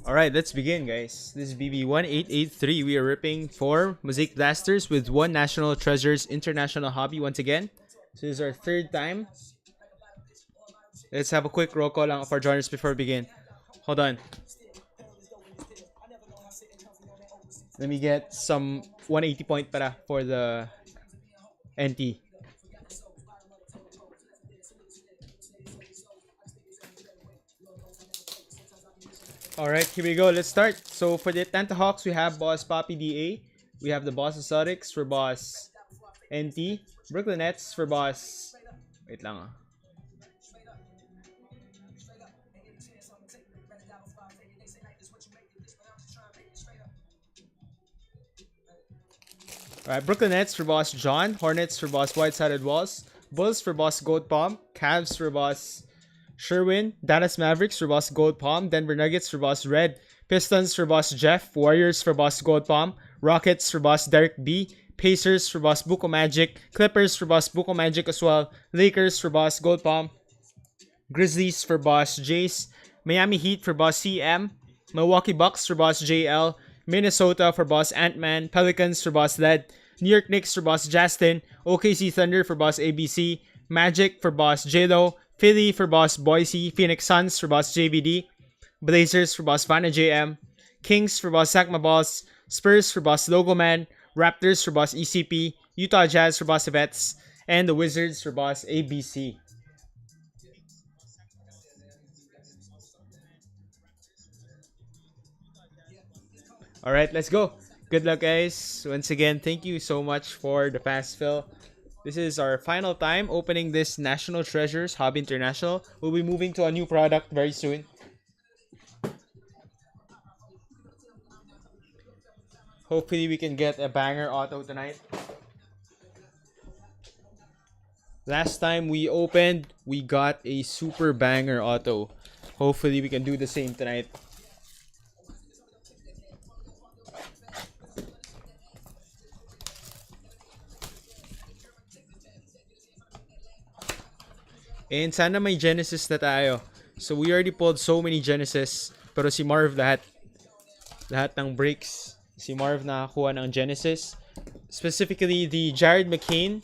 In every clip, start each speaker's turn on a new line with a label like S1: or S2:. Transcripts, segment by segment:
S1: Alright, let's begin, guys. This is BB1883. We are ripping 4 Mosaic Blasters with 1 National Treasures International Hobby once again. So this is our 3rd time. Let's have a quick roll call of our joiners before we begin. Hold on. Let me get some 180 point para for the NT. Alright, here we go. Let's start. So for the Atlanta Hawks, we have Boss Poppy DA. We have the Boss Exotics for Boss NT. Brooklyn Nets for Boss... Wait lang ah. Alright, Brooklyn Nets for Boss John. Hornets for Boss White-Sided Walls. Bulls for Boss Gold Palm. Cavs for Boss Sherwin. Dallas Mavericks for Boss Gold Palm. Denver Nuggets for Boss Red. Pistons for Boss Jeff. Warriors for Boss Gold Palm. Rockets for Boss Derek B. Pacers for Boss Buko Magic. Clippers for Boss Buko Magic as well. Lakers for Boss Gold Palm. Grizzlies for Boss Jace. Miami Heat for Boss CM. Milwaukee Bucks for Boss JL. Minnesota for Boss Ant-Man. Pelicans for Boss Led. New York Knicks for Boss Justin. OKC Thunder for Boss ABC. Magic for Boss JLo. Philly for Boss Boise. Phoenix Suns for Boss JBD. Blazers for Boss Vanna JM. Kings for Boss Sakma Balls. Spurs for Boss Logoman. Raptors for Boss ECP. Utah Jazz for Boss Vets. And the Wizards for Boss ABC. Alright, let's go. Good luck, guys. Once again, thank you so much for the fast fill. This is our final time opening this National Treasures Hobby International. We'll be moving to a new product very soon. Hopefully, we can get a banger auto tonight. Last time we opened, we got a super banger auto. Hopefully, we can do the same tonight. And sana may Genesis na tayo. So we already pulled so many Genesis. Pero si Marv lahat ng breaks. Si Marv nakakuha ng Genesis. Specifically the Jared McCain.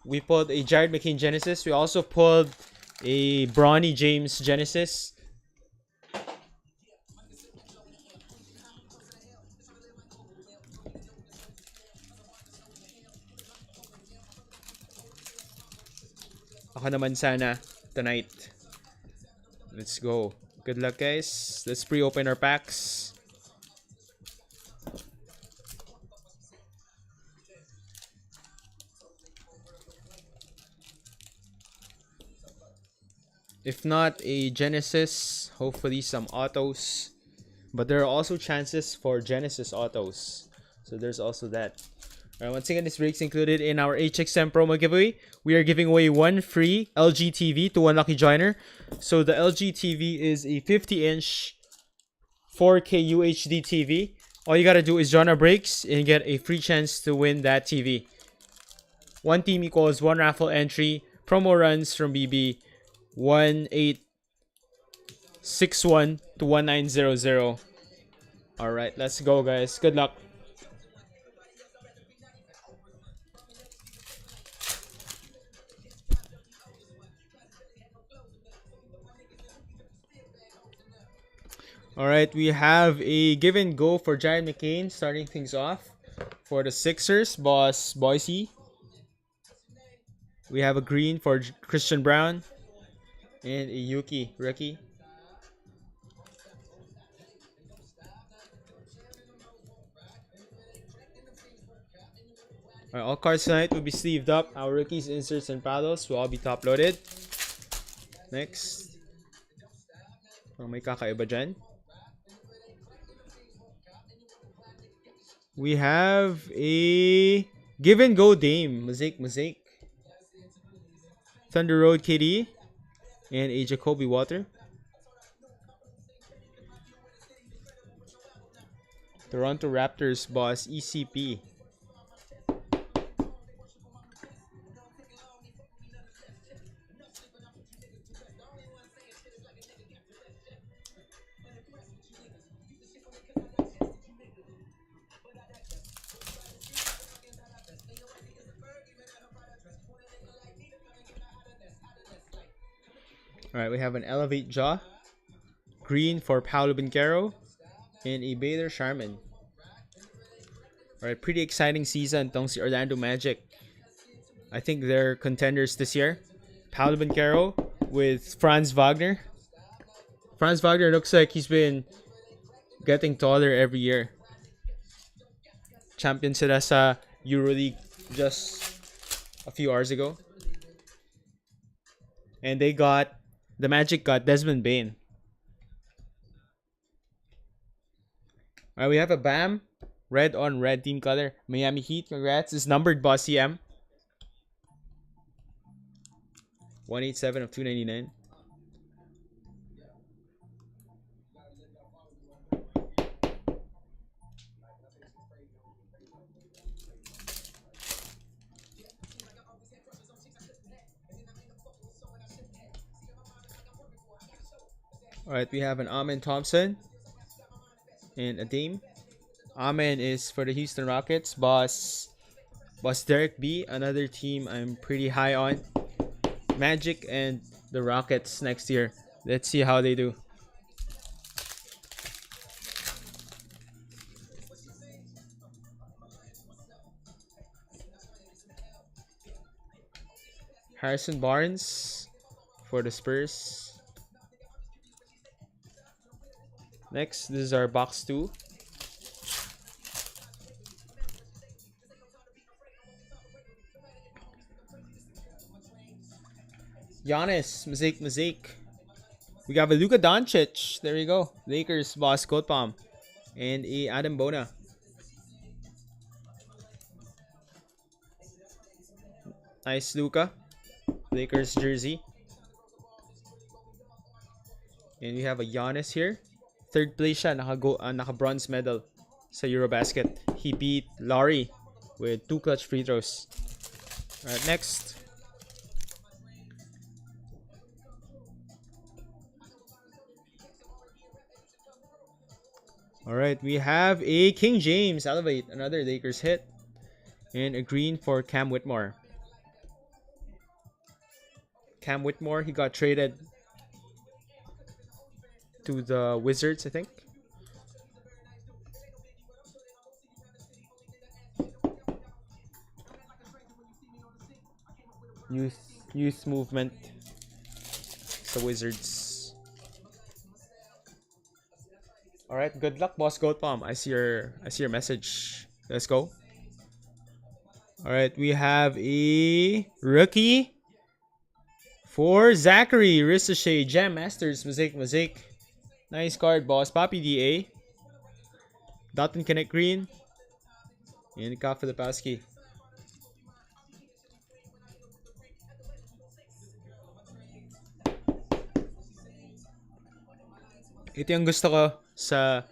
S1: We pulled a Jared McCain Genesis. We also pulled a Bronny James Genesis. Ako naman sana tonight. Let's go. Good luck, guys. Let's pre-open our packs. If not a Genesis, hopefully some autos. But there are also chances for Genesis autos. So there's also that. Alright, once again, this break's included in our HxM promo giveaway. We are giving away 1 free LG TV to 1 lucky joiner. So the LG TV is a 50-inch 4K UHD TV. All you gotta do is join our breaks and get a free chance to win that TV. 1 team equals 1 raffle entry. Promo runs from BB 1861 to 1900. Alright, let's go, guys. Good luck. Alright, we have a give and go for Jared McCain starting things off. For the Sixers, Boss Boise. We have a green for Christian Brown. And a Yuki rookie. Alright, all cards tonight will be sleeved up. Our rookies, inserts, and paddles will all be top loaded. Next. May kakaiba dyan. We have a give and go Dame. Mosaic. Thunder Road KD. And a Jacoby Water. Toronto Raptors boss ECP. Alright, we have an Elevate Jaw. Green for Paolo Banchero. And a Baylor Sharman. Alright, pretty exciting season itong si Orlando Magic. I think they're contenders this year. Paolo Banchero with Franz Wagner. Franz Wagner looks like he's been getting taller every year. Champion sila sa EuroLeague just a few hours ago. And the Magic got Desmond Bain. Alright, we have a BAM. Red on red team color. Miami Heat, congrats. It's numbered Boss CM. 187 of 299. Alright, we have an Amen Thompson and a Dame. Amen is for the Houston Rockets. Boss Derek B, another team I'm pretty high on. Magic and the Rockets next year. Let's see how they do. Harrison Barnes for the Spurs. Next, this is our box 2. Giannis, Mosaic. We got a Luka Doncic. There you go. Lakers, Boss Gold Palm. And a Adam Bona. Nice Luka. Lakers jersey. And we have a Giannis here. Third place siya, naka-bronze medal sa Eurobasket. He beat Laurie with 2 clutch free throws. Alright, next. Alright, we have a King James Elevate, another Lakers hit. And a green for Cam Whitmore. Cam Whitmore, he got traded to the Wizards, I think. Youth movement. The Wizards. Alright, good luck, Boss Goat Palm. I see your message. Let's go. Alright, we have a rookie for Zachary Ricochet Jam Masters Mosaic. Nice card, Boss. Papi DA. Dalton Connect Green. And Ka Filipowski. Ito yung gusto ko sa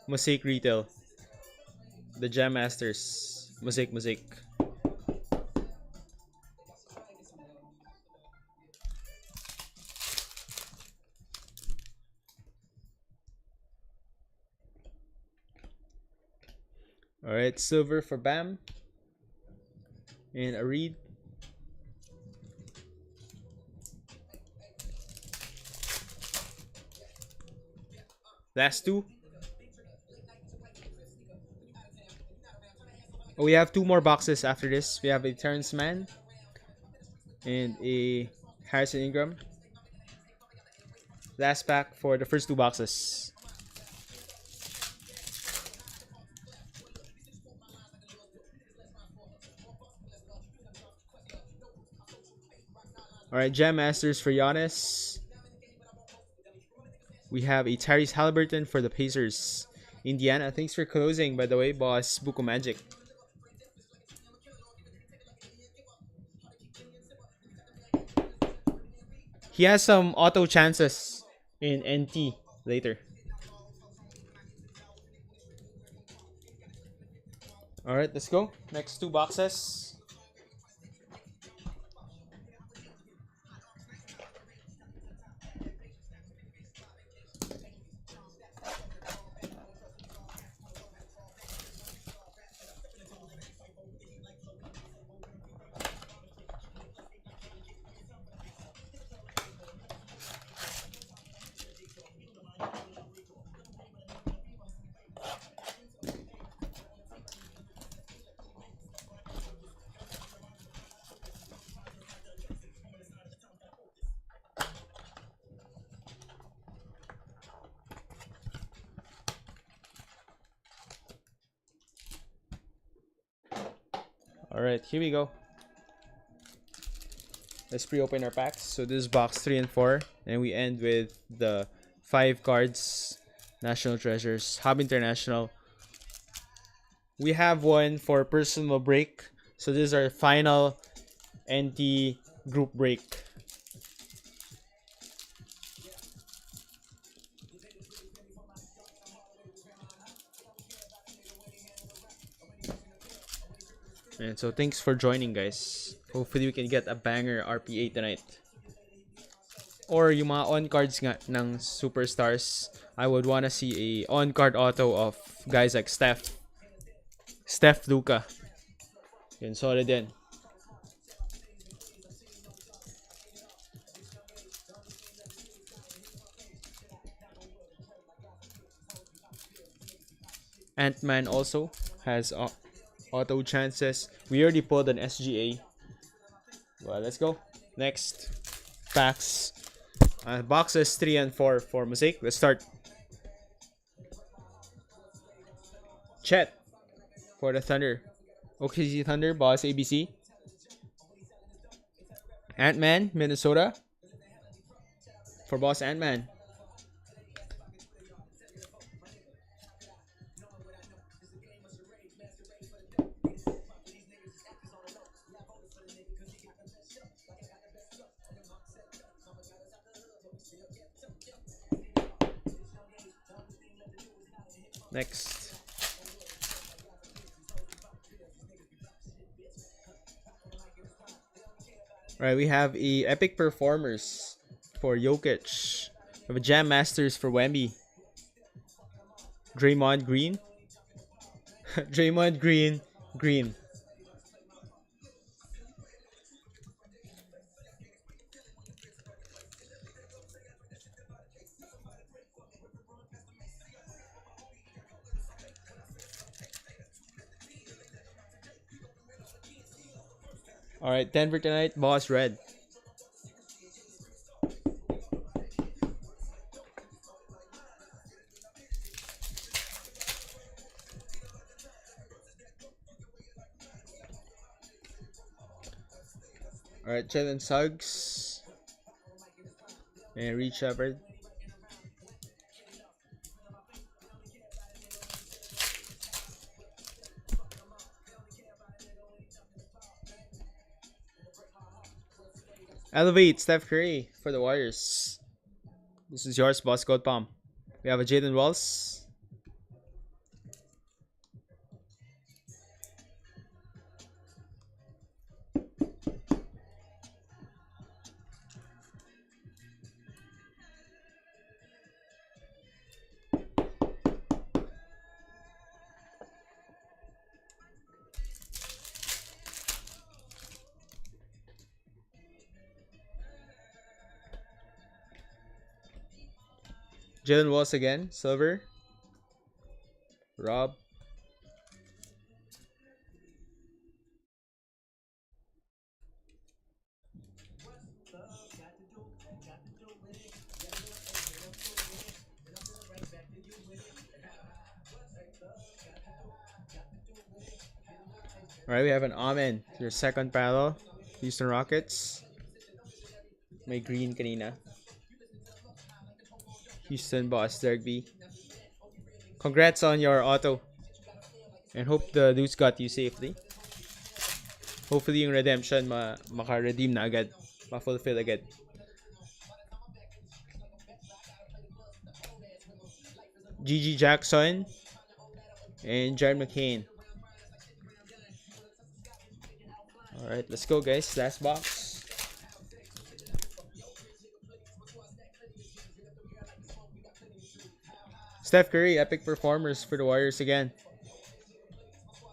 S1: Mosaic Retail. The Jam Masters. Mosaic. Alright, silver for Bam. And a Reed. Last 2. Oh, we have 2 more boxes after this. We have a Terrence Mann and a Harrison Ingram. Last pack for the first 2 boxes. Alright, Jam Masters for Giannis. We have a Tyrese Halliburton for the Pacers. Indiana, thanks for closing, by the way, Boss Buko Magic. He has some auto chances in NT later. Alright, let's go. Next 2 boxes. Alright, here we go. Let's pre-open our packs. So this is box 3 and 4. And we end with the 5 cards. National Treasures. Hub International. We have one for personal break. So this is our final NT group break. And so thanks for joining, guys. Hopefully we can get a banger RPA tonight. Or yung mga on-cards nga ng superstars. I would wanna see a on-card auto of guys like Steph Luka. Yun, solid din. Ant-Man also has auto chances. We already pulled an SGA. Well, let's go. Next. Packs. Boxes 3 and 4 for Mosaic. Let's start. Chet for the Thunder. OKC Thunder, Boss ABC. Ant-Man, Minnesota. For Boss Ant-Man. Next. Alright, we have Epic Performers for Jokic. We have a Jam Masters for Wemby. Draymond Green. Draymond Green. Green. Alright, Denver tonight, Boss Red. Alright, Jalen Suggs. And Reed Shepard. Elevate, Steph Curry for the Warriors. This is yours, Boss Gold Palm. We have a Jaden Walls. Jalen Walls again, silver. Rob. Alright, we have an Amen. Your second parallel. Houston Rockets. May green kanina. Houston Boss Derby. Congrats on your auto. And hope the dudes got you safely. Hopefully yung redemption maka-redeem na agad. Ma-fulfill agad. Gigi Jackson. And Jared McCain. Alright, let's go, guys. Last box. Steph Curry, Epic Performers for the Warriors again.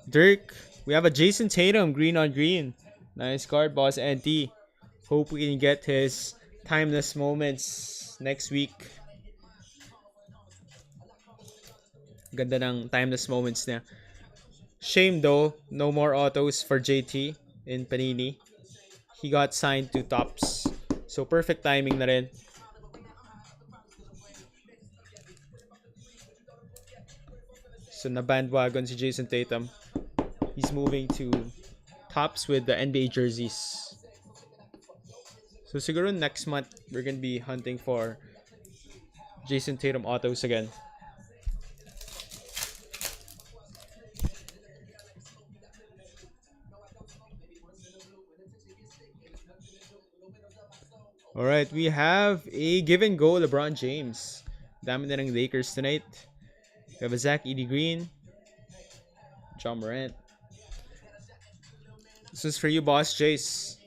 S1: Dirk. We have a Jason Tatum, green on green. Nice card, Boss NT. Hope we can get his timeless moments next week. Ganda ng timeless moments niya. Shame though, no more autos for JT in Panini. He got signed to Tops. So perfect timing na rin. So na bandwagon si Jason Tatum. He's moving to tops with the NBA jerseys. So siguro next month we're gonna be hunting for Jason Tatum autos again. All right, we have a give and go LeBron James. Dami na ng Lakers tonight. We have a Zach Edie Green, John Morant. This is for you, boss Jace.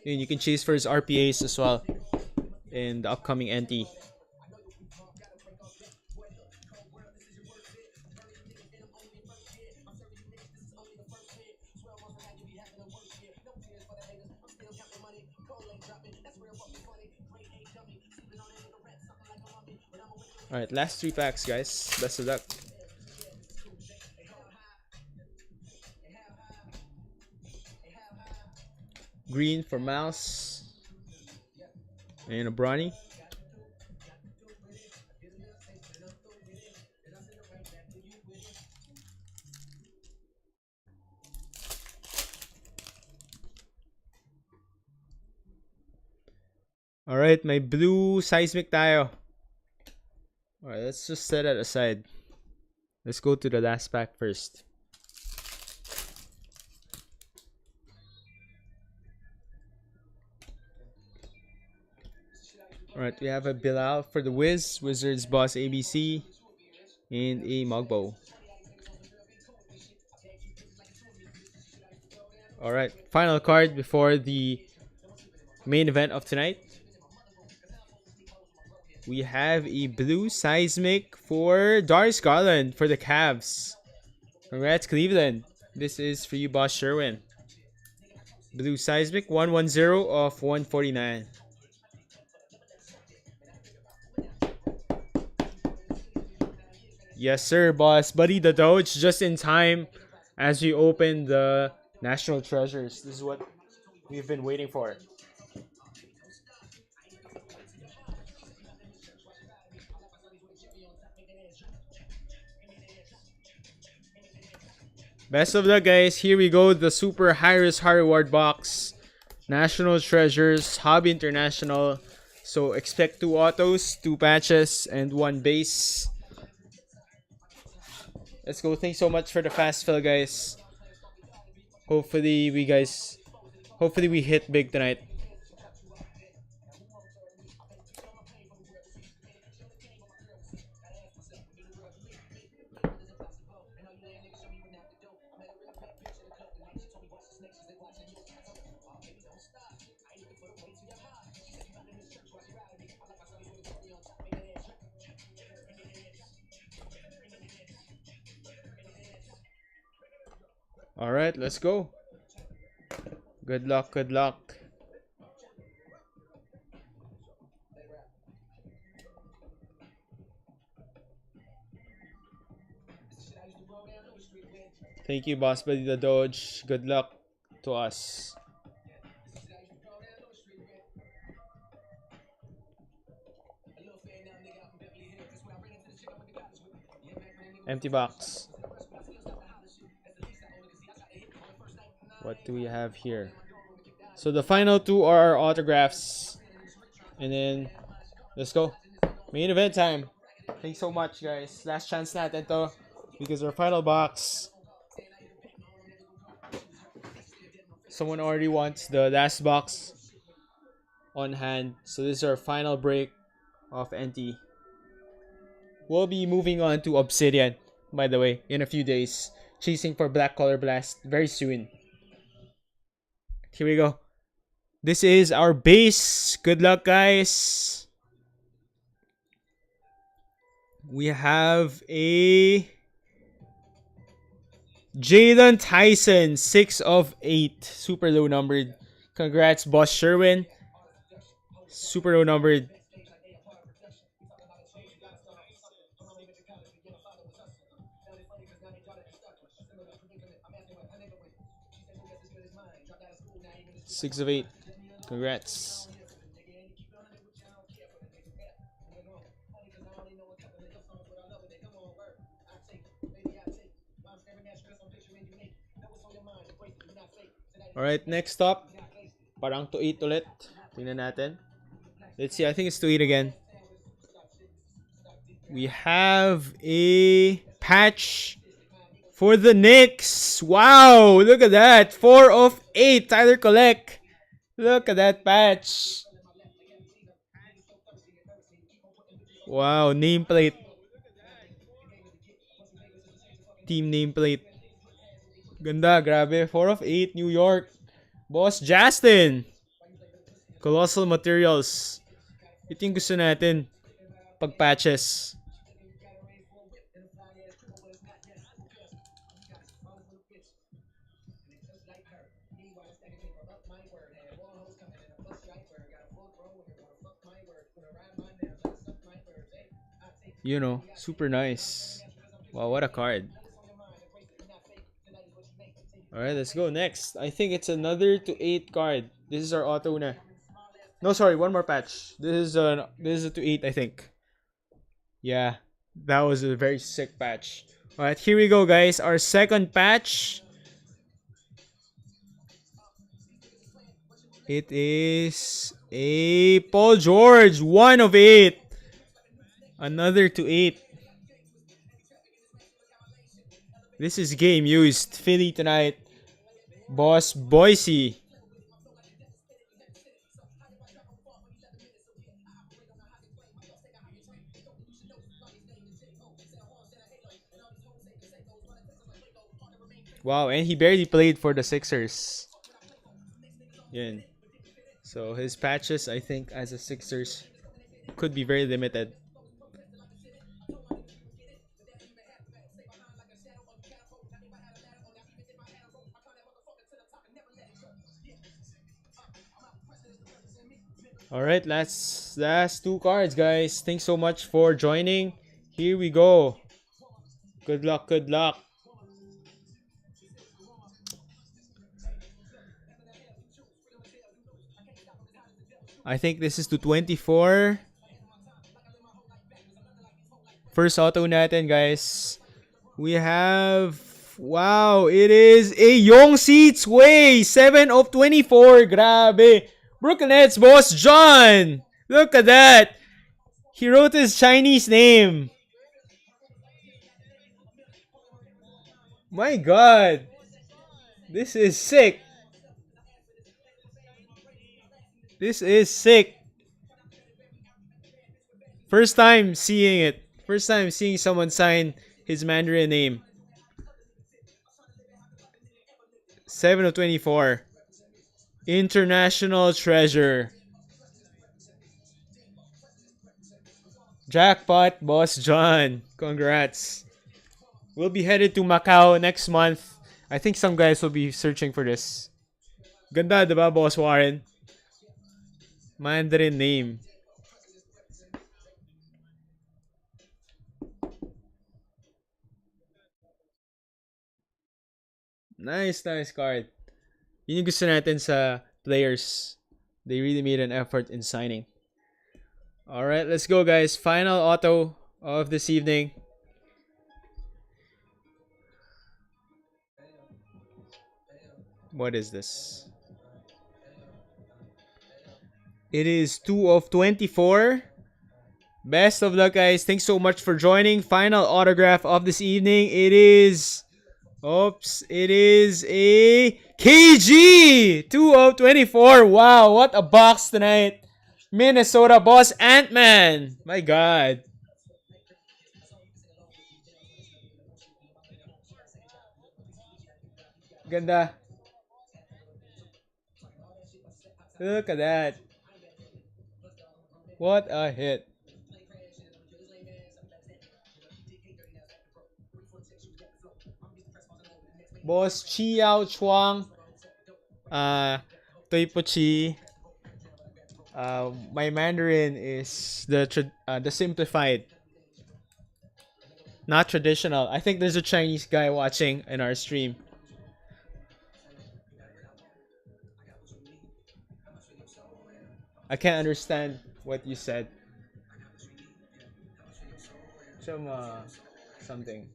S1: You can chase for his RPAs as well in the upcoming NT. Alright, last 3 packs, guys. Best of luck. Green for Mouse. And a Bronny. Alright, my blue seismic tayo. Alright, let's just set that aside. Let's go to the last pack first. Alright, we have a Bilal for the Wiz, Wizards Boss ABC, and a Mugbo. Alright, final card before the main event of tonight. We have a blue seismic for Darius Garland for the Cavs. Congrats, Cleveland. This is for you, Boss Sherwin. Blue seismic 110 of 149. Yes, sir, boss. Buddy the Doge just in time as we open the National Treasures. This is what we've been waiting for. Best of luck, guys. Here we go. The super high risk high reward box. National Treasures, Hobby International. So expect 2 autos, 2 patches, and 1 base. Let's go. Thanks so much for the fast fill, guys. Hopefully we hit big tonight. All right, let's go. Good luck, good luck. Thank you, Boss Buddy the Doge. Good luck to us. Empty box. What do we have here? So the final 2 are our autographs. And then, let's go. Main event time. Thanks so much, guys. Last chance natin to. Because our final box. Someone already wants the last box on hand. So this is our final break of NT. We'll be moving on to Obsidian, by the way, in a few days. Chasing for Black Color Blast very soon. Here we go. This is our base. Good luck, guys. We have a Jalen Tyson, 6 of 8. Super low numbered. Congrats, Boss Sherwin. Super low numbered. Six of 8. Congrats. Alright, next up. Parang to eat ulit. Tingnan natin. Let's see, I think it's to eat again. We have a patch for the Knicks. Wow, look at that. 4 of 8. Tyler Collect. Look at that patch. Wow, nameplate. Team nameplate. Ganda, grabe. 4 of 8, New York. Boss Justin. Colossal Materials. Ito yung gusto natin. Pag patches. You know, super nice. Wow, what a card. Alright, let's go next. I think it's another to 8 card. This is our auto na. No, sorry, one more patch. This is a to 8, I think. Yeah, that was a very sick patch. Alright, here we go, guys. Our second patch. It is a Paul George, 1 of 8. Another to 8. This is game used. Philly tonight. Boss Boise. Wow, and he barely played for the Sixers. Yun. So his patches, I think, as a Sixers, could be very limited. All right, last two cards, guys. Thanks so much for joining. Here we go. Good luck, good luck. I think this is to 24. First auto natin, guys. We have, wow, it is a Young Seats Way. 7 of 24. Grabe. Brooklyn Nets boss John. Look at that. He wrote his Chinese name. My God. This is sick. This is sick. First time seeing it. First time seeing someone sign his Mandarin name. 7 of 24. International treasure. Jackpot, Boss John. Congrats. We'll be headed to Macau next month. I think some guys will be searching for this. Ganda, diba, Boss Warren? Mandarin name. Nice, nice card. Yun yung gusto natin sa players. They really made an effort in signing. Alright, let's go, guys. Final auto of this evening. What is this? It is 2 of 24. Best of luck, guys. Thanks so much for joining. Final autograph of this evening. It is... Oops. It is a KG! 2 of 24. Wow, what a box tonight. Minnesota boss Ant-Man. My God. Ganda. Look at that. What a hit. Boss Chiao Chuang. Toipochi. My Mandarin is the simplified. Not traditional. I think there's a Chinese guy watching in our stream. I can't understand what you said. Something.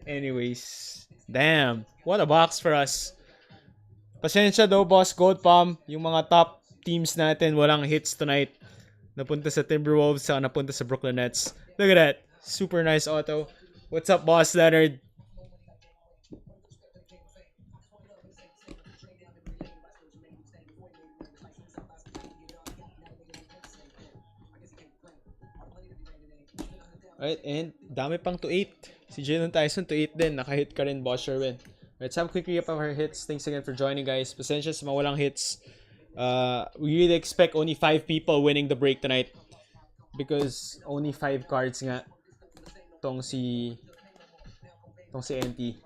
S1: Anyways, damn, what a box for us. Pasensya daw, boss. Gold Palm. Yung mga top teams natin, walang hits tonight. Napunta sa Timberwolves, saka napunta sa Brooklyn Nets. Look at that. Super nice auto. What's up, boss Leonard? Alright, and dami pang to 8. Si Jalen Tyson to 8 din. Nakahit ka rin, boss Sherwin. Let's have a quick recap of our hits. Thanks again for joining, guys. Pasensya sa mga walang hits. We really expect only 5 people winning the break tonight. Because only 5 cards nga. Tong si NT.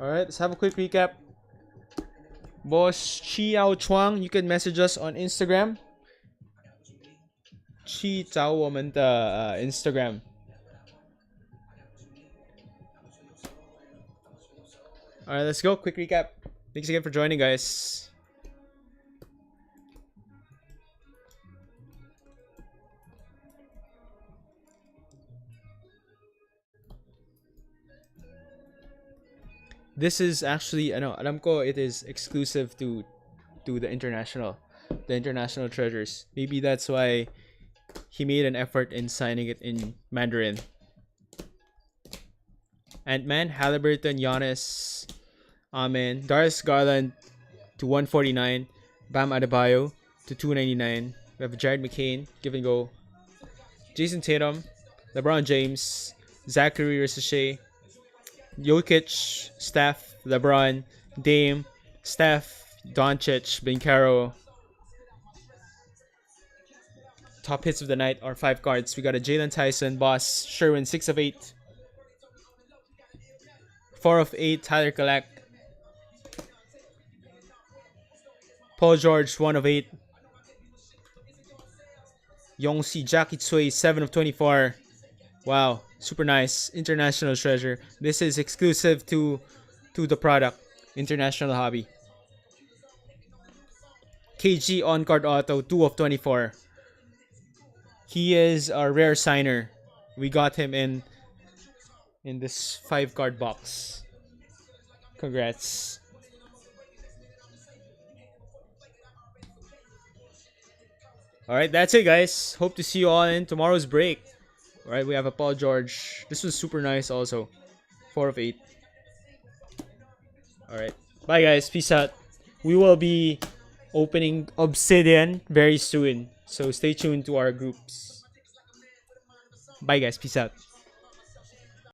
S1: Alright, let's have a quick recap. Boss Chiao Chuang, you can message us on Instagram. Chi Chao 我们的 Instagram. Alright, let's go. Quick recap. Thanks again for joining, guys. This is actually, alam ko it is exclusive to the international treasures. Maybe that's why he made an effort in signing it in Mandarin. Ant-Man, Halliburton, Giannis, Amen, Darius Garland to 149, Bam Adebayo to 299. We have Jared McCain, give and go. Jason Tatum, LeBron James, Zachary Ricochet, Jokic, Steph, LeBron, Dame, Steph, Doncic, Bencaro. Top hits of the night are 5 cards. We got a Jalen Tyson, Boss Sherwin, 6 of 8. 4 of 8, Tyler Kalak. Paul George, 1 of 8. Yongsi Jackie Tsui, 7 of 24. Wow, super nice. International treasure. This is exclusive to the product. International hobby. KG on-card auto, 2 of 24. He is a rare signer. We got him in this 5-card box. Congrats. Alright, that's it, guys. Hope to see you all in tomorrow's break. Alright, we have a Paul George. This was super nice also. 4 of 8. Alright. Bye, guys. Peace out. We will be opening Obsidian very soon. So stay tuned to our groups. Bye, guys. Peace out.